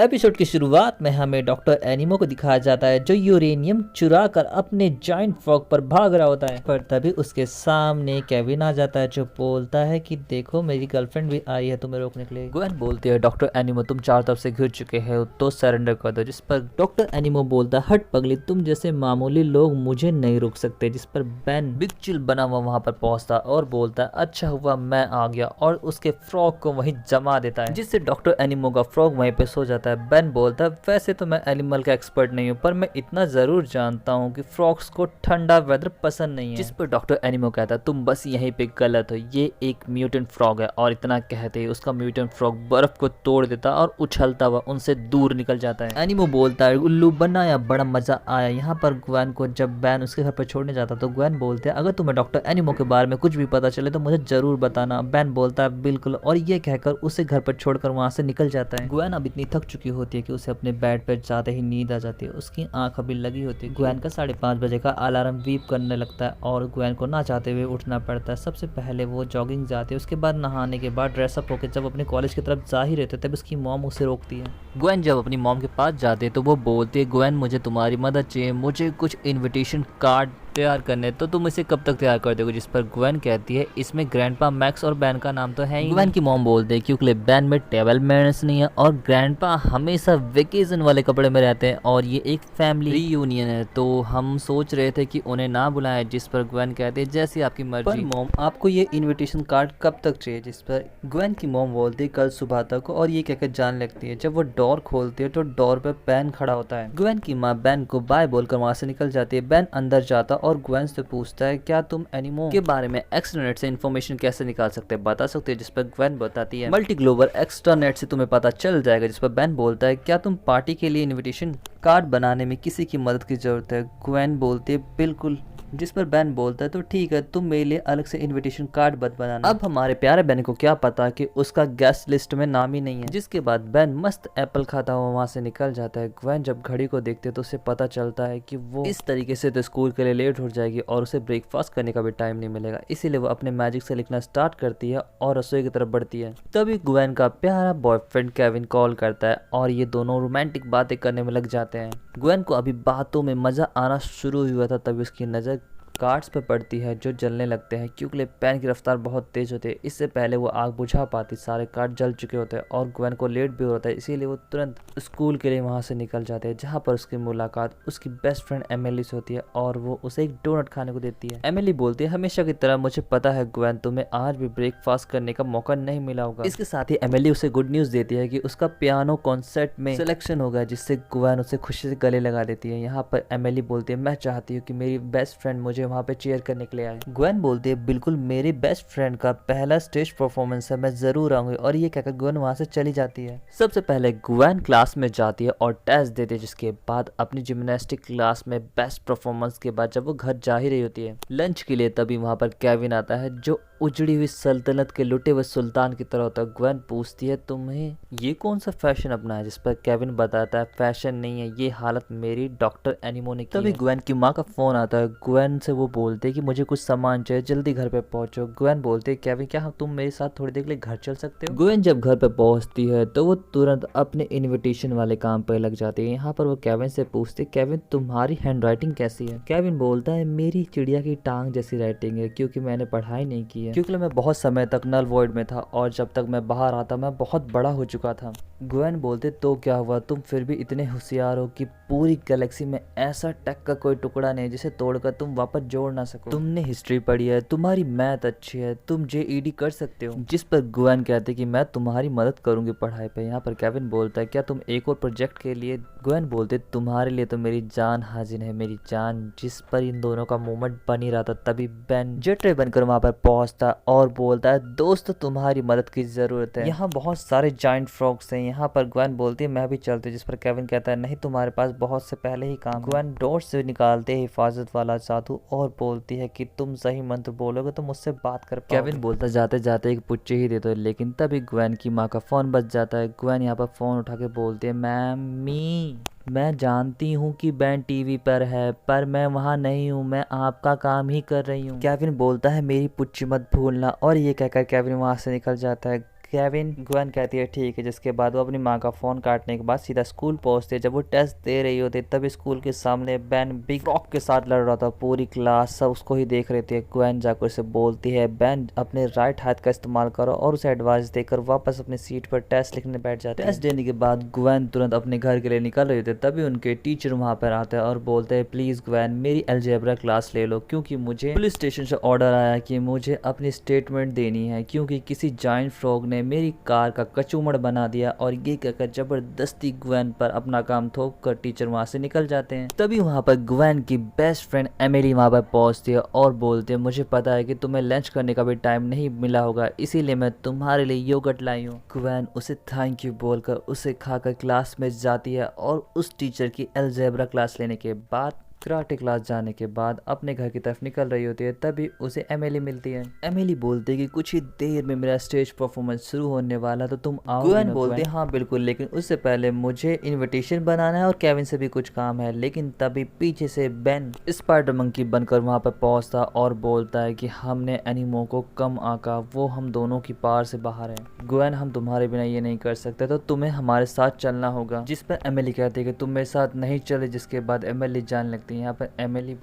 Episode की शुरुआत में हमें डॉक्टर एनिमो को दिखाया जाता है जो यूरेनियम चुरा कर अपने जाइंट फ्रॉग पर भाग रहा होता है। पर तभी उसके सामने केविन आ जाता है जो बोलता है कि देखो मेरी गर्लफ्रेंड भी आई है तुम्हें रोकने के लिए। ग्वेन बोलती है डॉक्टर एनिमो तुम चारों तरफ से घिर चुके हैं तो सरेंडर कर दो। जिस पर डॉक्टर एनिमो बोलता है हट पगली तुम जैसे मामूली लोग मुझे नहीं रोक सकते। जिस पर बेन बिग चिल बना हुआ वहां पर पहुंचता और बोलता है अच्छा हुआ मैं आ गया और उसके फ्रॉग को वहीं जमा देता है जिससे डॉक्टर एनिमो का फ्रॉग वहीं पे सो जाता है। बेन बोलता है वैसे तो मैं एनिमल का एक्सपर्ट नहीं हूँ पर मैं इतना जरूर जानता हूँ कि फ्रॉग्स को ठंडा वेदर पसंद नहीं है। जिस पर डॉक्टर एनिमो कहता है तुम बस यहीं पे गलत हो, ये एक म्यूटेंट फ्रॉग है। और इतना कहते ही उसका म्यूटेंट फ्रॉग बर्फ को तोड़ देता और उछलता हुआ उनसे दूर निकल जाता है। एनिमो बोलता है उल्लू बनाया बड़ा मजा आया। यहाँ पर ग्वेन को जब बेन उसके घर पर छोड़ने जाता तो ग्वेन बोलते हैं अगर तुम्हें डॉक्टर एनिमो के बारे में कुछ भी पता चले तो मुझे जरूर बताना। बेन बोलता है बिल्कुल और ये कहकर उसे घर पर छोड़कर वहां से निकल जाता है। ग्वेन अब इतनी थक चुकी होती है कि उसे अपने बेड पर जाते ही नींद आ जाती है। उसकी आंख अभी लगी होती है। ग्वेन का 5:30 बजे का अलार्म बीप करने लगता है और ग्वेन को ना चाहते हुए उठना पड़ता है। सबसे पहले वो जॉगिंग जाती है, उसके बाद नहाने के बाद ड्रेसअप होकर जब अपने कॉलेज की तरफ जा ही रहते तब उसकी मॉम उसे रोकती है। ग्वेन जब अपनी मॉम के पास जाती है तो वो बोलती है ग्वेन मुझे तुम्हारी मदद चाहिए, मुझे कुछ इन्विटेशन कार्ड तैयार करने तो तुम इसे कब तक तैयार कर दोगे। जिस पर ग्वेन कहती है इसमें ग्रैंडपा मैक्स और बैन का नाम तो है ही। ग्वेन की मॉम बोलते हैं क्योंकि बैन में टेबल मैनर्स नहीं है और ग्रैंडपा हमेशा वेकेशन वाले कपड़े में रहते हैं और ये एक फैमिली रीयूनियन है तो हम सोच रहे थे कि उन्हें ना बुलाएं। जिस पर ग्वेन कहती है जैसी आपकी मर्जी। पर मॉम आपको ये इन्विटेशन कार्ड कब तक चाहिए। जिस पर ग्वेन की मॉम बोलती है कल सुबह तक और ये कहकर जान लगती है। जब वो डोर खोलती है तो डोर पे बैन खड़ा होता है। ग्वेन की माँ बैन को बाय बोलकर वहां से निकल जाती है। बैन अंदर जाता और ग्वेन से पूछता है क्या तुम एनिमो के बारे में एक्स्ट्रानेट से इन्फॉर्मेशन कैसे निकाल सकते हैं, बता सकते हो। जिस पर ग्वेन बताती है मल्टी ग्लोबल एक्स्ट्रानेट से तुम्हें पता चल जाएगा। जिस पर बैन बोलता है क्या तुम पार्टी के लिए इनविटेशन कार्ड बनाने में किसी की मदद की जरूरत है। ग्वेन बोलती है बिल्कुल। जिस पर बैन बोलता है तो ठीक है तुम मेरे लिए अलग से इनविटेशन कार्ड मत बनाना। अब हमारे प्यारे बैन को क्या पता कि उसका गेस्ट लिस्ट में नाम ही नहीं है। जिसके बाद बैन मस्त एप्पल खाता हुआ वहां से निकल जाता है। ग्वेन जब घड़ी को देखते है तो उसे पता चलता है कि वो इस तरीके से तो स्कूल के लिए लेट हो जाएगी और उसे ब्रेकफास्ट करने का भी टाइम नहीं मिलेगा। इसीलिए वो अपने मैजिक से लिखना स्टार्ट करती है और रसोई की तरफ बढ़ती है। तभी ग्वेन का प्यारा बॉयफ्रेंड केविन कॉल करता है और ये दोनों रोमांटिक बातें करने में लग जाते हैं। ग्वेन को अभी बातों में मजा आना शुरू हुआ था तभी उसकी नजर कार्ड्स पे पड़ती है जो जलने लगते हैं क्योंकि पेन की रफ्तार बहुत तेज होती है। इससे पहले वो आग बुझा पाती सारे कार्ड जल चुके होते हैं और ग्वेन को लेट भी होता है। इसीलिए वो तुरंत स्कूल के लिए वहां से निकल जाते हैं जहां पर उसकी मुलाकात उसकी बेस्ट फ्रेंड एमिली से होती है और वो उसे एक डोनट खाने को देती है। एमिली बोलती है हमेशा की तरह मुझे पता है ग्वेन तुम्हें आज भी ब्रेकफास्ट करने का मौका नहीं मिला होगा। इसके साथ ही एमिली उसे गुड न्यूज देती है कि उसका पियानो कॉन्सर्ट में सिलेक्शन होगा जिससे ग्वेन उसे खुशी से गले लगा देती है। यहाँ पर एमिली बोलती है मैं चाहती हूँ कि मेरी बेस्ट फ्रेंड मुझे वहाँ पे चीयर करने के लिए आए। ग्वेन बोलती है बिल्कुल मेरी बेस्ट फ्रेंड का पहला स्टेज परफॉर्मेंस है मैं जरूर आऊंगी और ये कहकर ग्वेन वहां से चली जाती है। सबसे पहले ग्वेन क्लास में जाती है और टेस्ट देती है जिसके बाद अपनी जिम्नास्टिक क्लास में बेस्ट परफॉर्मेंस के बाद जब वो घर जा ही रही होती है लंच के लिए तभी वहां पर केविन आता है जो उजड़ी हुई सल्तनत के लुटे हुए सुल्तान की तरह होता है। ग्वेन पूछती है तुम्हें ये कौन सा फैशन अपना है। जिस पर केविन बताता है फैशन नहीं है ये हालत मेरी डॉक्टर एनिमो ने की। तभी ग्वेन की माँ का फोन आता है। ग्वेन से वो बोलते है कि मुझे कुछ सामान चाहिए जल्दी घर पे पहुंचो। ग्वेन बोलते है केविन क्या तुम मेरे साथ थोड़ी देर के लिए घर चल सकते हो। ग्वेन जब घर पे पहुंचती है तो वो तुरंत अपने इन्विटेशन वाले काम पर लग जाती है। यहाँ पर वो केविन से पूछती है केविन तुम्हारी हैंड राइटिंग कैसी है। केविन बोलता है मेरी चिड़िया की टांग जैसी राइटिंग है क्योंकि मैंने पढ़ाई नहीं की है क्योंकि मैं बहुत समय तक नल वॉइड में था और जब तक मैं बाहर आता मैं बहुत बड़ा हो चुका था। ग्वेन बोलते तो क्या हुआ तुम फिर भी इतने होशियार हो कि पूरी गैलेक्सी में ऐसा टेक का कोई टुकड़ा नहीं जिसे तोड़कर तुम वापस जोड़ ना सको। तुमने हिस्ट्री पढ़ी है, तुम्हारी मैथ अच्छी है, तुम जेईडी कर सकते हो। जिस पर ग्वेन कहते कि मैं तुम्हारी मदद करूंगी पढ़ाई पे। यहाँ पर केविन बोलता है क्या तुम एक और प्रोजेक्ट के लिए। ग्वेन बोलते तुम्हारे लिए तो मेरी जान हाजिर है मेरी जान। जिस पर इन दोनों का मूवमेंट बन ही रहा था तभी बेन जेट्रे बनकर वहां पर पहुंचता और बोलता है दोस्त तुम्हारी मदद की जरूरत है, यहाँ बहुत सारे जाइंट फ्रॉग्स हैं। यहाँ पर ग्वेन बोलती है मैं भी चलती हूँ। जिस पर केविन कहता है नहीं तुम्हारे पास बहुत से पहले ही काम। ग्वेन डोर से निकालते ही हिफाजत वाला जादू और बोलती है कि तुम सही मंत्र बोलोगे तो मुझसे बात कर पाओगे। केविन बोलता जाते जाते एक पुच्चे ही दे दो लेकिन तभी ग्वेन की माँ का फोन बज जाता है। ग्वेन यहाँ पर फोन उठा के बोलती है मैमी मैं जानती हूँ कि बैन टीवी पर है पर मैं वहाँ नहीं हूँ, मैं आपका काम ही कर रही हूँ। केविन बोलता है मेरी पुच्ची मत भूलना और ये कहकर केविन वहाँ से निकल जाता है। केविन। ग्वेन कहती है ठीक है, जिसके बाद वो अपनी माँ का फोन काटने के बाद सीधा स्कूल पहुंचते हैं। जब वो टेस्ट दे रही होती तब स्कूल के सामने बेन बिग फ्रॉग के साथ लड़ रहा था। पूरी क्लास सब उसको ही देख रही थी। ग्वेन जाकर उसे बोलती है बेन अपने राइट हाथ का इस्तेमाल करो, और उसे एडवाइस देकर वापस अपनी सीट पर टेस्ट लिखने बैठ जाते हैं। टेस्ट देने के बाद ग्वेन तुरंत अपने घर के लिए निकल रही थी, तभी उनके टीचर वहां पर आते हैं और बोलते हैं प्लीज ग्वेन मेरी अलजेब्रा क्लास ले लो, क्योंकि मुझे पुलिस स्टेशन से ऑर्डर आया कि मुझे अपनी स्टेटमेंट देनी है, क्योंकि किसी जायंट फ्रॉग ने मेरी कार का कचूमड़ बना दिया। और ये कहकर जबरदस्ती ग्वेन पर अपना काम थोप कर टीचर वहां से निकल जाते हैं। तभी वहां पर ग्वेन की बेस्ट फ्रेंड एमिली वहां पर पहुंचती है और बोलती है मुझे पता है कि तुम्हें लंच करने का भी टाइम नहीं मिला होगा, इसीलिए मैं तुम्हारे लिए योगर्ट लाई हूँ। ग्वेन उसे थैंक यू बोलकर उसे खाकर क्लास में जाती है और उस टीचर की अलजेब्रा क्लास लेने के बाद कराटे क्लास जाने के बाद अपने घर की तरफ निकल रही होती है। तभी उसे एमिली मिलती है। एमिली बोलती है कि कुछ ही देर में मेरा स्टेज परफॉर्मेंस शुरू होने वाला, तो तुम आओ। ग्वेन बोलती है हाँ बिल्कुल, लेकिन उससे पहले मुझे इनविटेशन बनाना है और केविन से भी कुछ काम है। लेकिन तभी पीछे से बेन स्पाइडर मंकी बनकर वहां पर पहुंचता और बोलता है कि हमने एनिमो को कम आंका, वो हम दोनों की पार से बाहर है। ग्वेन हम तुम्हारे बिना ये नहीं कर सकते, तो तुम्हें हमारे साथ चलना होगा। जिस पर एमिली कहती है कि तुम मेरे साथ नहीं चले, जिसके बाद एमिली जाने लगती है। यहाँ पर एमिली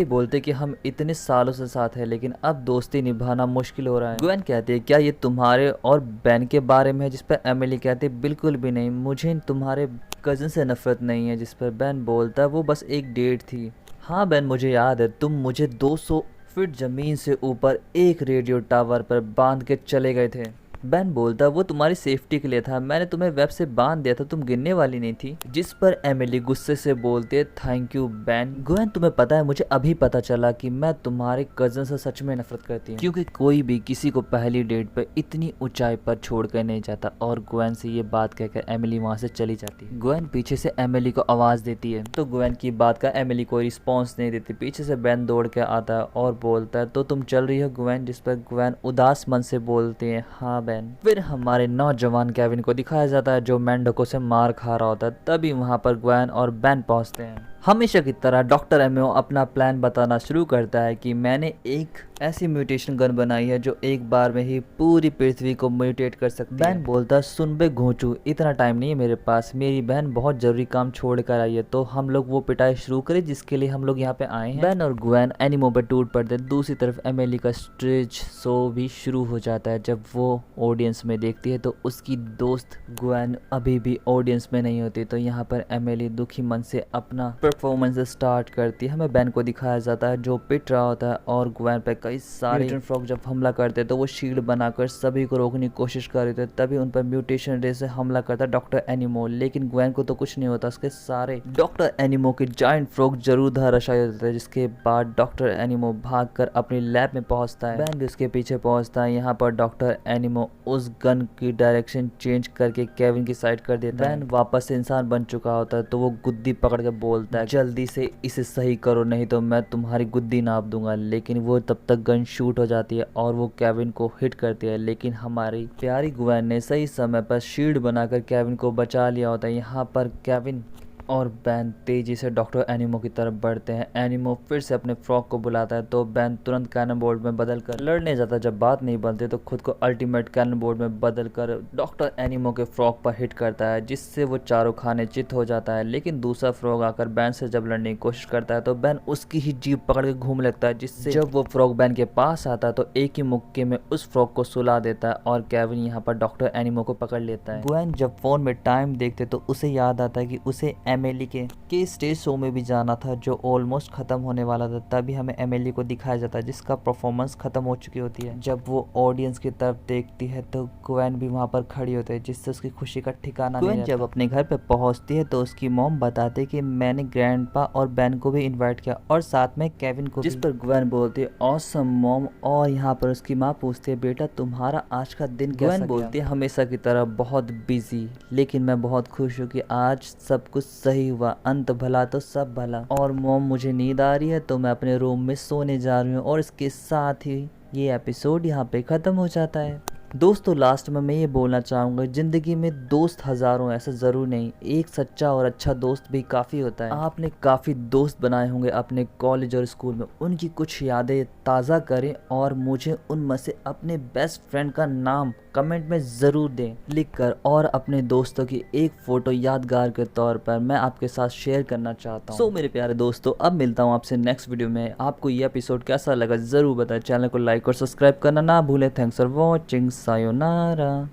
बोलती है कि हम इतने सालों से साथ हैं, लेकिन अब दोस्ती निभाना मुश्किल हो रहा है। ग्वेन कहती है क्या ये तुम्हारे और बेन के बारे में है, जिस पर एमिली कहती है बिल्कुल भी नहीं, मुझे तुम्हारे कजन से नफरत नहीं है। जिस पर बेन बोलता है वो बस एक डेट थी। हाँ बेन मुझे याद है, तुम मुझे 200 फीट जमीन से ऊपर एक रेडियो टावर पर बांध के चले गए थे। बेन बोलता वो तुम्हारी सेफ्टी के लिए था, मैंने तुम्हें वेब से बांध दिया था, तुम गिरने वाली नहीं थी। जिस पर एमिली गुस्से से बोलती है थैंक यू बेन। ग्वेन तुम्हें पता है मुझे अभी पता चला कि मैं तुम्हारे कजन से सच में नफरत करती हूँ, क्योंकि कोई भी किसी को पहली डेट पर इतनी ऊंचाई पर छोड़कर नहीं जाता। और ग्वेन से ये बात कहकर एमिली वहां से चली जाती है। ग्वेन पीछे से एमिली को आवाज देती है, तो ग्वेन की बात का एमिली कोई रिस्पॉन्स नहीं देती। पीछे से बेन दौड़ के आता है और बोलता है तो तुम चल रही हो ग्वेन। जिस पर ग्वेन उदास मन से बोलती है हाँ बेन। फिर हमारे नौजवान केविन को दिखाया जाता है जो मेंढकों से मार खा रहा होता है। तभी वहां पर ग्वेन और बेन पहुंचते हैं। हमेशा की तरह डॉक्टर एमओ अपना प्लान बताना शुरू करता है कि मैंने एक ऐसी म्यूटेशन गन बनाई है जो एक बार में ही पूरी पृथ्वी को म्यूटेट कर सकती है। बेन बोलता है सुन बे घोंचू, इतना टाइम नहीं है मेरे पास, मेरी बहन बहुत जरूरी काम छोड़ कर आई है, तो हम लोग वो पिटाई शुरू करें जिसके लिए हम लोग यहाँ पे आए हैं। बेन और ग्वेन एनिमो पे टूट पड़ते हैं। दूसरी तरफ एमिली का स्टेज शो भी शुरू हो जाता है। जब वो ऑडियंस में देखती है तो उसकी दोस्त ग्वेन अभी भी ऑडियंस में नहीं होती, तो यहाँ पर एमिली दुखी मन से अपना परफॉर्मेंस स्टार्ट करती है। हमें बेन को दिखाया जाता है जो पिट रहा होता है और ग्वेन पे कई सारे म्यूटेंट फ्रॉग जब हमला करते हैं तो वो शील्ड बनाकर सभी को रोकने की कोशिश कर रहे थे। तभी उन पर म्यूटेशन रे से हमला करता है डॉक्टर एनिमो, लेकिन ग्वेन को तो कुछ नहीं होता। उसके सारे डॉक्टर एनिमो के जायंट फ्रॉग जरूर धराशायी होते हैं, जिसके बाद डॉक्टर एनिमो भागकर अपनी लैब में पहुंचता है। बेन भी उसके पीछे पहुंचता है। यहाँ पर डॉक्टर एनिमो उस गन की डायरेक्शन चेंज करके केविन की साइड कर देता है। बेन वापस से इंसान बन चुका होता है, तो वो गुद्दी पकड़ के बोलता है जल्दी से इसे सही करो नहीं तो मैं तुम्हारी गुद्दी नाप दूंगा। लेकिन वो तब तक गन शूट हो जाती है और वो केविन को हिट करती है, लेकिन हमारी प्यारी ग्वेन ने सही समय पर शील्ड बनाकर केविन को बचा लिया होता है। यहाँ पर केविन और बेन तेजी से डॉक्टर एनिमो की तरफ बढ़ते हैं। एनिमो फिर से अपने फ्रॉग को बुलाता है तो बेन तुरंत कैनन बोल्ट में बदल कर लड़ने जाता है। जब बात नहीं बनती तो खुद को अल्टीमेट कैनन बोल्ट में बदल कर डॉक्टर एनिमो के फ्रॉग पर हिट करता है, जिससे वो चारों खाने चित हो जाता है। लेकिन दूसरा फ्रॉग आकर बेन से जब लड़ने की कोशिश करता है तो बेन उसकी ही जीप पकड़ के घूम लगता है, जिससे जब वो फ्रॉग बेन के पास आता है तो एक ही मुक्के में उस फ्रॉग को सुला देता है और केविन यहाँ पर डॉक्टर एनिमो को पकड़ लेता है। ग्वेन जब फोन में टाइम देखते तो उसे याद आता है कि उसे एमिली के स्टेज शो में भी जाना था जो ऑलमोस्ट खत्म होने वाला था। तभी हमें एमिली को दिखाया जाता है जिसका परफॉर्मेंस खत्म हो चुकी होती है। जब वो ऑडियंस की तरफ देखती है तो ग्वेन भी वहां पर खड़ी होती है, जिससे उसकी खुशी का ठिकाना नहीं रहता। जब अपने घर पे पहुंचती है तो उसकी मॉम बताते है कि मैंने ग्रैंडपा और बेन को भी इन्वाइट किया और साथ में केविन को, जिस पर ग्वेन बोलती है ऑसम मॉम। और यहाँ पर उसकी माँ पूछती है बेटा तुम्हारा आज का दिन कैसा गया? ग्वेन बोलती है हमेशा की तरह बहुत बिजी, लेकिन मैं बहुत खुश हूँ कि आज सब कुछ सही हुआ, अंत भला तो सब भला। और मॉम मुझे नींद आ रही है तो मैं अपने रूम में सोने जा रही हूँ। और इसके साथ ही ये एपिसोड यहाँ पे खत्म हो जाता है। दोस्तों लास्ट में मैं ये बोलना चाहूँगा जिंदगी में दोस्त हजारों ऐसा ज़रूर नहीं, एक सच्चा और अच्छा दोस्त भी काफ़ी होता है। आपने काफ़ी दोस्त बनाए होंगे अपने कॉलेज और स्कूल में, उनकी कुछ यादें ताज़ा करें और मुझे उनमें से अपने बेस्ट फ्रेंड का नाम कमेंट में ज़रूर दें लिखकर, और अपने दोस्तों की एक फ़ोटो यादगार के तौर पर मैं आपके साथ शेयर करना चाहता हूँ। सो मेरे प्यारे दोस्तों, अब मिलता हूँ आपसे नेक्स्ट वीडियो में। आपको ये एपिसोड कैसा लगा ज़रूर बताएं। चैनल को लाइक और सब्सक्राइब करना ना भूलें। Thanks for watching. सायोनारा।